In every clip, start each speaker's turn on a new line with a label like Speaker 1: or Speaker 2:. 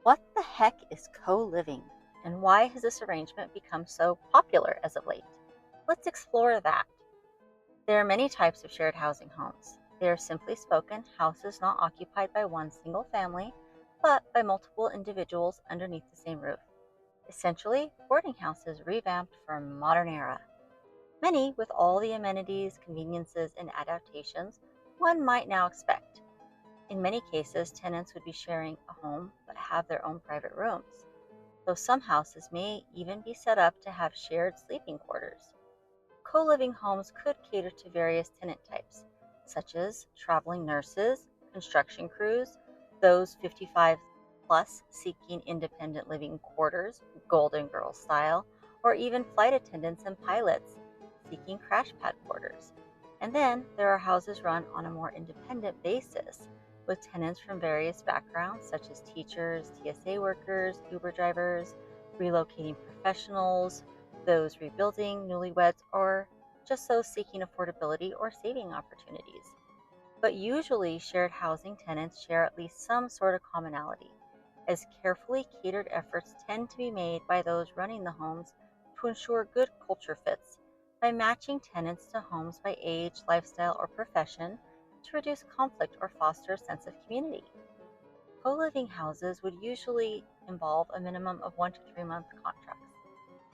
Speaker 1: What the heck is co-living, and why has this arrangement become so popular as of late? Let's explore that. There are many types of shared housing homes. They are simply spoken houses not occupied by one single family, but by multiple individuals underneath the same roof. Essentially, boarding houses revamped for a modern era. Many with all the amenities, conveniences, and adaptations one might now expect. In many cases, tenants would be sharing a home but have their own private rooms, though some houses may even be set up to have shared sleeping quarters. Co-living homes could cater to various tenant types, such as traveling nurses, construction crews, those 55 plus seeking independent living quarters, Golden Girl style, or even flight attendants and pilots seeking crash pad quarters. And then there are houses run on a more independent basis, with tenants from various backgrounds such as teachers, TSA workers, Uber drivers, relocating professionals, those rebuilding, newlyweds, or just those seeking affordability or saving opportunities. But usually shared housing tenants share at least some sort of commonality, as carefully catered efforts tend to be made by those running the homes to ensure good culture fits by matching tenants to homes by age, lifestyle, or profession to reduce conflict or foster a sense of community. Co-living houses would usually involve a minimum of 1 to 3 month contracts,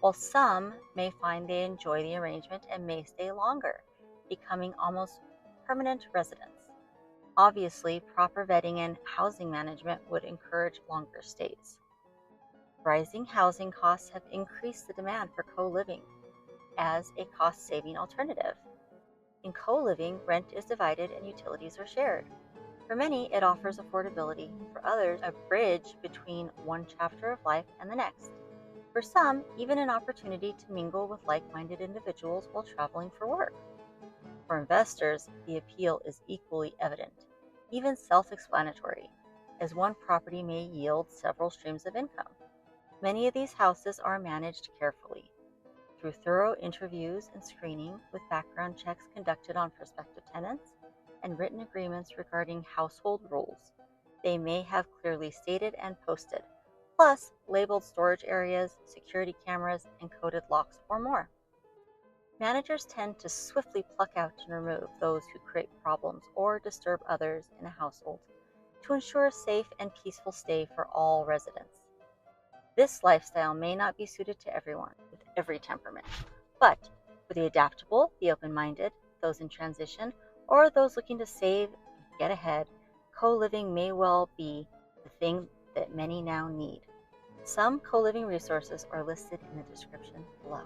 Speaker 1: while some may find they enjoy the arrangement and may stay longer, becoming almost permanent residents. Obviously, proper vetting and housing management would encourage longer stays. Rising housing costs have increased the demand for co-living as a cost-saving alternative. In co-living, rent is divided and utilities are shared. For many, it offers affordability. For others, a bridge between one chapter of life and the next. For some, even an opportunity to mingle with like-minded individuals while traveling for work. For investors, the appeal is equally evident, even self-explanatory, as one property may yield several streams of income. Many of these houses are managed carefully, through thorough interviews and screening with background checks conducted on prospective tenants and written agreements regarding household rules they may have clearly stated and posted, plus labeled storage areas, security cameras, and coded locks or more. Managers tend to swiftly pluck out and remove those who create problems or disturb others in a household to ensure a safe and peaceful stay for all residents. This lifestyle may not be suited to everyone with every temperament, but for the adaptable, the open-minded, those in transition, or those looking to save and get ahead, co-living may well be the thing that many now need. Some co-living resources are listed in the description below.